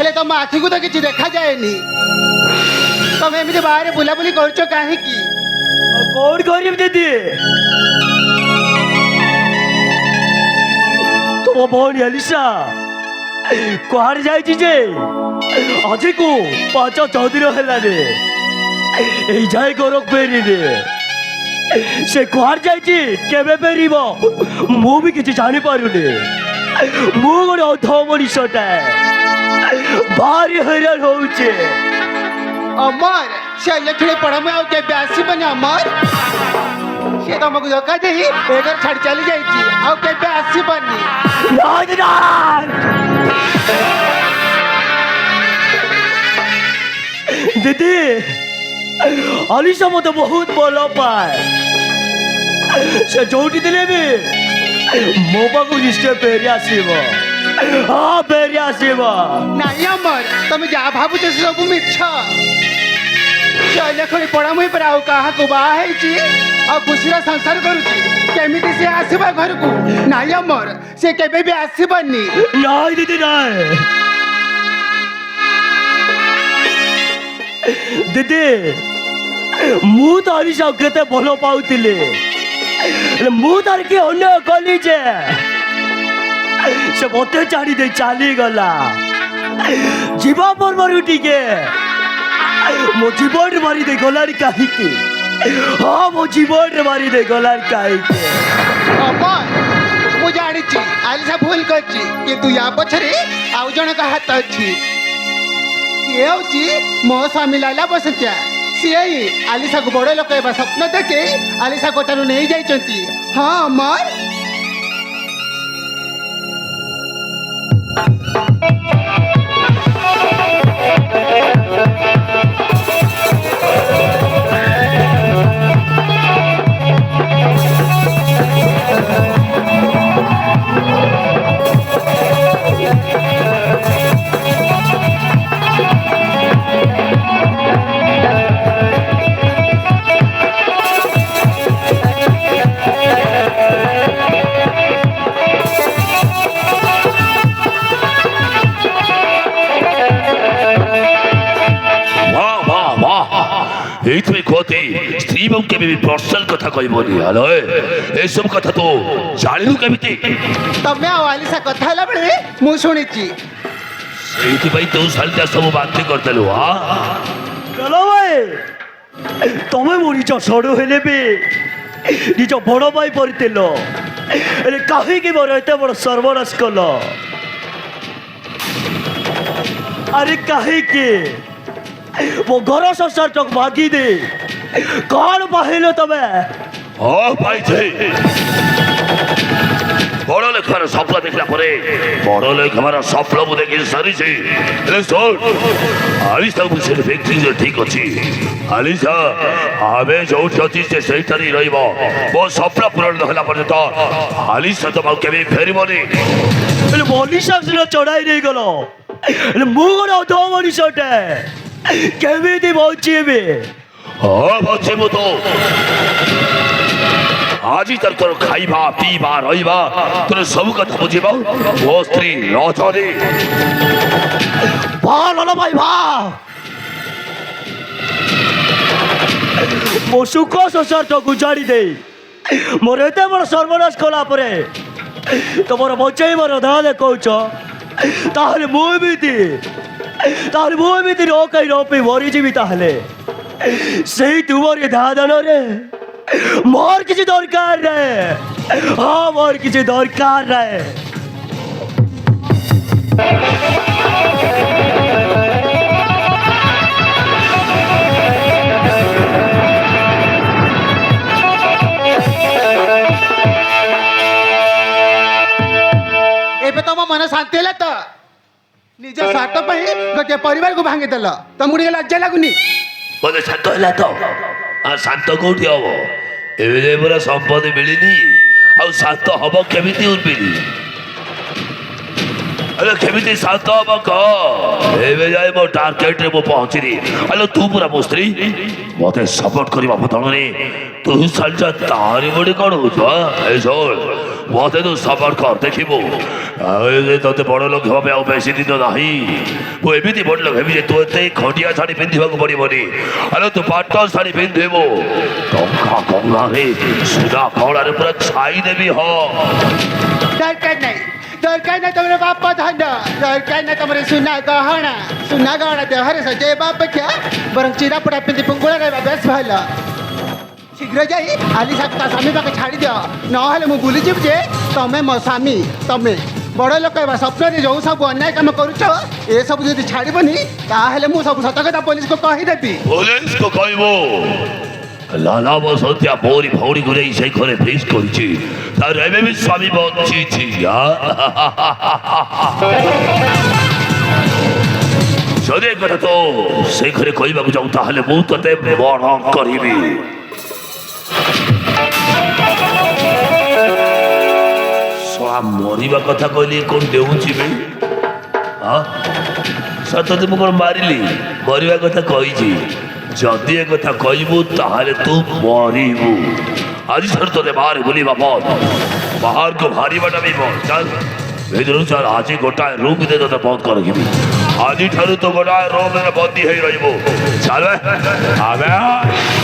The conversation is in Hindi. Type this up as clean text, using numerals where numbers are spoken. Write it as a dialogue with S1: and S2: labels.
S1: ହେଲେ ତମ ଆଖିକୁ ତ କିଛି ଦେଖାଯାଏନି। ତମେ ଏମିତି ବାହାରେ ବୁଲାବୁଲି କରୁଛ କାହିଁକି?
S2: कौन गरीब दीदी तुम भौणी अलिशा कहाड़ जाए आज को 5-6 दिन है जाए गोरख फेरी से कहाड़ जाए फेर मु भी किसी जानी पारुनी मु गोटे अध मनीषटा भारी हैरान होचे।
S1: अमर से इलेक्ट्रिक पड़ा में केबे आसीबनी अमर से तुमको धोखा दे एगर छाड़ चली जाइए आउ केबे आसीबनी।
S2: दीदी अलिशा मत बहुत भल पाए से जोटी दिले भी मो पाक निश्चय फेरी आसीब। हाँ फेरी आसीब
S1: नहीं अमर तुम जा भावुच से सब मिछ इलेक्ट्रिक पड़ा मुई पर आउ कहा को बाहा है आ खुशी संसार करुची केमिति से आसीबा घर को। नहीं अमर से केबे भी आसीबनी।
S2: नहीं दीदी नहीं दीदी मु तो अलिशा केते भल पाउतिले मु तार के अन्य कली जे से मते छाड़ी दे चली गला जीवा परमारु टिके मो जीवन मारी दे गलार कहीं। हाँ मो जीवन मारी दे गलार कहीं।
S1: अमर मु जानी आलिशा भूल करची किंतु या पछरे आउ जण का हाथ अछि सी होची मो स्वामी लाला बसत्या सी आलिशा को बड़ लोक एबा स्वप्न देखे आलिशा कोठारु नहीं जाइचंती। हाँ अमर
S3: स्त्री के भी पर्सनल कथा कहबनी हेलो ए सब कथा तो जानिलु केमिति
S1: तमे आलिशा कथा हला बेले मु सुनिची
S3: सेति भाई तो सालता सब बात करतलु। हां
S2: चलो भाई तमे मोरी जो सडो हेले बे निज बड़ भाई परितेलो एले काहे के मोर एते बड़ सर्वनाश कलो। अरे काहे के वो घर संसार तक भागी दे कौन पाहिलो तबे।
S3: हाँ भाई थे बड़ लेखार स्वप्न देखला परे बड़ लेखार स्वप्न मु देखि सारी छे ले सुन आलिशा से व्यक्ति जो ठीक अछि आलिशा आबे जो अछि से सही तरी रहइबो वो स्वप्न पूर्ण होला पर्यंत आलिशा तो केबे फेरिबोनी।
S2: एले मनीषा से चढ़ाई नहीं गलो एले मु गोटे अध मनीषटे केमिति बचिबे।
S3: हाँ बचिबो तो आज तर तोर खाइबा पीबा रहिबा तोर सब कथा बुझिबा वो स्त्री रचनी
S2: भाल हलो भाई भा मो सुख संसार तो गुजारी दे मोर एते बड़ सर्वनाश कला परे तमर बचैबर धा दे कहछ ताहले मु एमिति रोकई रोपी मरी जीवी ताहले सही तुमर धादन रे मोर किसी दरकार रे। हाँ मोर किसी दरकार रे।
S1: एबे तम मन शांति हेला तो निज स्वार्थ गोटे परिवार को भांगी देल तुमको टे लज्जा लगुनि।
S3: बोले शांत है तो आ शांत कौटी हम एवं पूरा संपत्ति मिलनी आ शांत हम केमिति उर्मिली अरे केमिति शांत हम कह एवं जाए मो टार्गेट रे मो पहुंचनी अरे तू पूरा मो स्त्री मते सपोर्ट करबा बदलने तू सालजा तारी बड़ी कौन हो মতে তো সফর কর দেখিব তোতে বড় লোক হবে ଆଉ বেশি দিন ନାହିଁ ମୁଁ ଏମିତି ବଡ଼ ଲୋକ ହେବି ଯେ ତୁ ଏତେ ଖଣ୍ଡିଆ ଶାଢ଼ୀ ପିନ୍ଧିବାକୁ ପଡ଼ିବନି ଆରେ ତୁ ପାଟ ଶାଢ଼ୀ ପିନ୍ଧିବୁ ଟଙ୍କା ଗଙ୍ଗାରେ ସୁନା କଳାରେ ପୁରା ଛାଇ ଦେବି ହଁ
S1: ଦରକାର ନାହିଁ ତମର ବାପ ଧନ ଦରକାର ନାହିଁ ତମର ସୁନା ଗହଣା ଦେହରେ ସଜେଇବା ଅପେକ୍ଷା ବରଂ ଚିରାପୋଡ଼ା ପିନ୍ଧି ପୁଙ୍ଗୁଳା ରହିବା ବେଶ ଭଲ ଶୀଘ୍ର ଯାଇ ଆଲିସାକୁ ତା ସ୍ୱାମୀ ପାଖେ ଛାଡ଼ି ଦିଅ ନହେଲେ ମୁଁ ଭୁଲିଯିବି ଯେ ତମେ ମୋ ସ୍ୱାମୀ ତମେ ବଡ଼ ଲୋକ ହେବା ସ୍ୱପ୍ନରେ ଯେଉଁ ସବୁ ଅନ୍ୟାୟ କାମ କରୁଛ ଏସବୁ ଯଦି ଛାଡ଼ିବନି ତାହେଲେ ମୁଁ ସବୁ ସତ କଥା ପୋଲିସକୁ କହିଦେବି
S3: ପୋଲିସକୁ କହିବୁ ଲାଲା ବସନ୍ତିଆ ମୋରି ଭଉଣୀକୁ ନେଇ ସେଇ ଘରେ ଫିସ୍ କରିଛି ତାର ଏବେ ବି ସ୍ୱାମୀ ବଞ୍ଚିଛି ଯଦି ଏ କଥା ତ ସେଇ ଘରେ କହିବାକୁ ଯାଉ ତାହେଲେ ମୁଁ ତତେ ବଣ କରିବି ମରିବା କଥା କହିଲି କଣ ଦେଉଛି ବେ ସତତେ ମୁଁ କଣ ମାରିଲି ମରିବା କଥା କହିଛି ଯଦି ଏ କଥା କହିବୁ ତାହେଲେ ତୁ ମରିବୁ ଆଜି ଠାରୁ ତୋତେ ବାହାରେ ବୁଲିବା ବନ୍ଦ ବାହାରକୁ ବାହାରିବାଟା ବି ବନ୍ଦ ଚାଲ ଭିତରୁ ଚାଲ ଆଜି ଗୋଟାଏ ରୁମ୍ ଭିତରେ ତୋତେ ବନ୍ଦ କରିବି ଆଜିଠାରୁ ତୁ ଗୋଟାଏ ରୁମ୍ରେ ବନ୍ଦୀ ହେଇ ରହିବୁ ଚାଲ ଆମେ